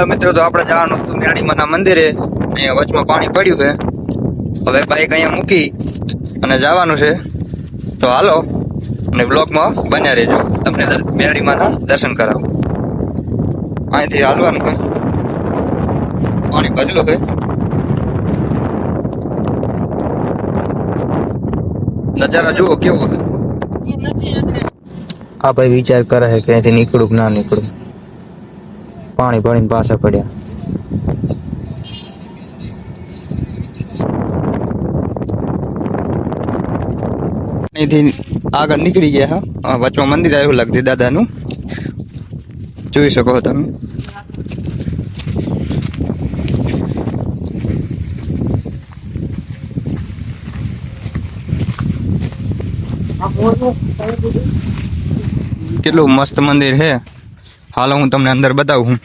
મિત્રો તો આપણે જવાનું હતું મેરડીમાના મંદિરે. અહીંયા વચમાં પાણી પડ્યું છે. હવે બાઈક અહીંયા મૂકી અને જવાનું છે. તો હાલો અને બ્લોગમાં બન્યા રહેજો. તમને મેરડીમાના દર્શન કરાવું. અહીંથી હાલવાનું છે. પાણી ભરેલું છે. નજારા જુઓ કેવો. આ ભાઈ વિચાર કરે છે કે અહીંથી નીકળું કે ના નીકળું. પાણી ભરીને પાછા પડ્યા. અહીંથી આગળ નીકળી ગયા. હા, વચમાં મંદિર આવ્યું લગતી દાદાનું. જોઈ શકો તમે. કેટલું મસ્ત મંદિર છે. હાલો હું તમને અંદર બતાવું.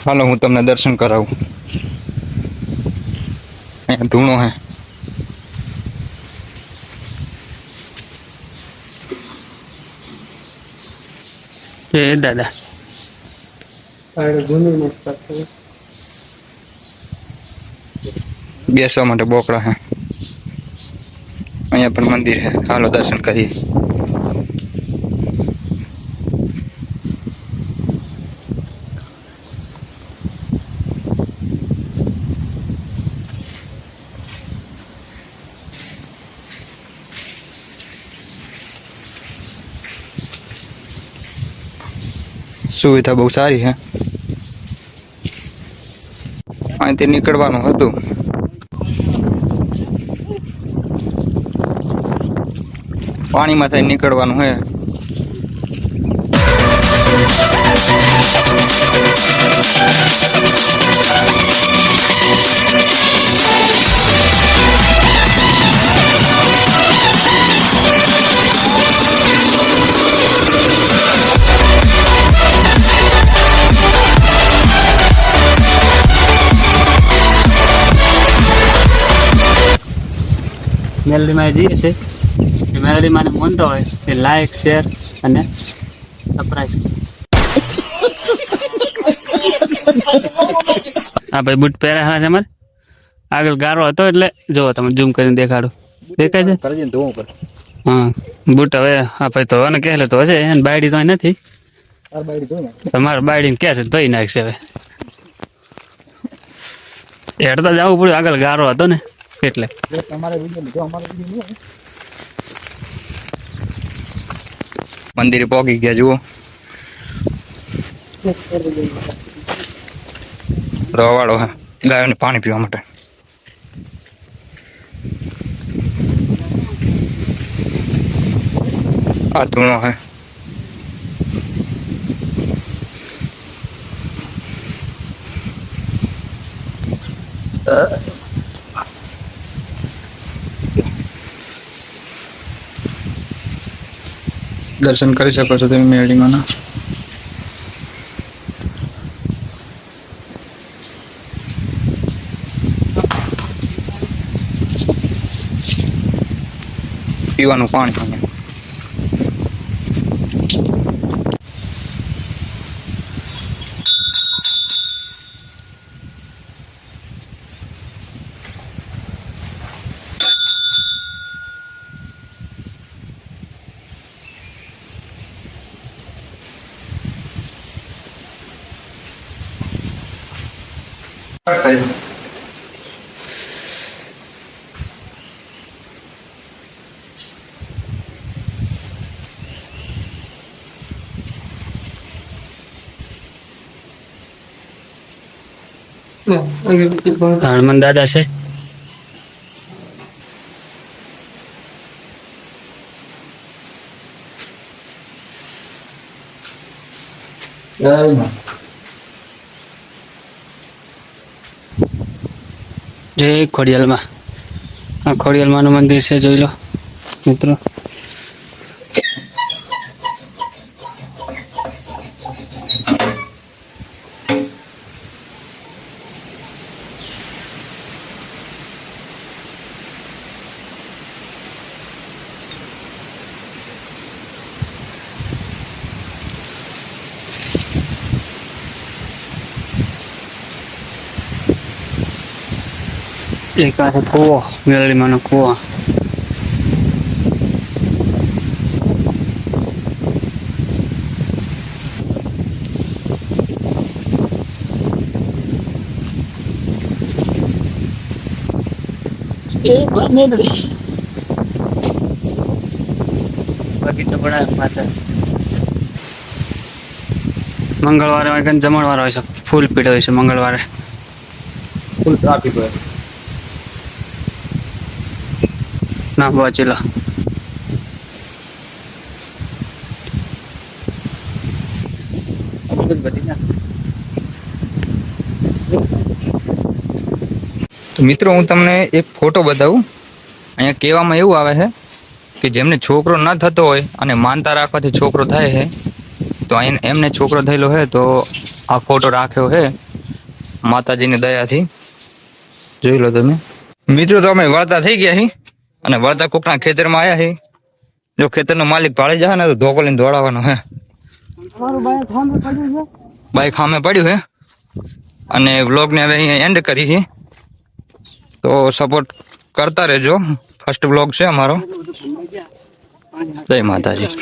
હાલો હું તમને દર્શન કરાવું. અહીંયા ધૂણો હે. એ દાદા બેસવા માટે બોકડા હે. અહીંયા પણ મંદિર હે. હાલો દર્શન કરીએ. સુવિધા બહુ સારી હે. અહીંથી નીકળવાનું હતું. પાણીમાં થઈ નીકળવાનું હે. મેલડીમાં જઈએ છે. મેલડીમાં મનતો હોય કે લાઈક શેર અને સબસ્ક્રાઇબ. હા ભાઈ બૂટ પહેર્યા છે અમારે. આગળ ગારો હતો એટલે જો તમે ઝૂમ કરીને દેખાડો. દેખાય છે? હા બૂટ હવે હા ભાઈ તો અને કહે તો હશે એને બાયડી તો નથી. તમારે બાયડીને કહે છે ધોઈ નાખશે હવે. હેડતા જવું પડ્યું. આગળ ગારો હતો ને એટલે. મંદિરે પહોંચી ગયા જુઓ. રવાડો હે ગાયોને પાણી પીવા માટે. આ ધૂણો હે. દર્શન કરી શકો છો તમે મેરડીમાંના. પીવાનું પાણી અહીંયા. હનુમાન દાદા છે. જય ખોડિયાલમાં. આ ખોડિયાલમાંનું મંદિર છે, જોઈ લો મિત્રો. એક આ છે કૂવો, મેલડીમાંનો કૂવો. બગીચો બનાવ્યો પાછળ. મંગળવારે કંઈ જમણવાર હોય છે, ફૂલ પીડ હોય છે મંગળવારે. ફૂલ ટ્રાફિક હોય. ના વાંચી લો. તો મિત્રો હું તમને એક ફોટો બતાવું. અહીંયા કહેવામાં એવું આવે છે કે જેમને છોકરો ન થતો હોય અને માનતા રાખવાથી છોકરો થાય છે, તો અહીંયા એમને છોકરો થયેલો છે તો આ ફોટો રાખ્યો છે માતાજીની દયાથી. જોઈ લો તમે મિત્રો. તો અમે વળતા થઈ ગયા છીએ અને વળતા કોકના ખેતરમાં આવ્યા છીએ. જો ખેતરનો માલિક ભાળી જાય ને તો ધોકો લઈને દોડાવવાનો હે. બાઈક સામે પડ્યું છે અને વ્લોગને હવે અહીંયા એન્ડ કરી છે. તો સપોર્ટ કરતા રહેજો. ફર્સ્ટ વ્લોગ છે અમારો. જય માતાજી.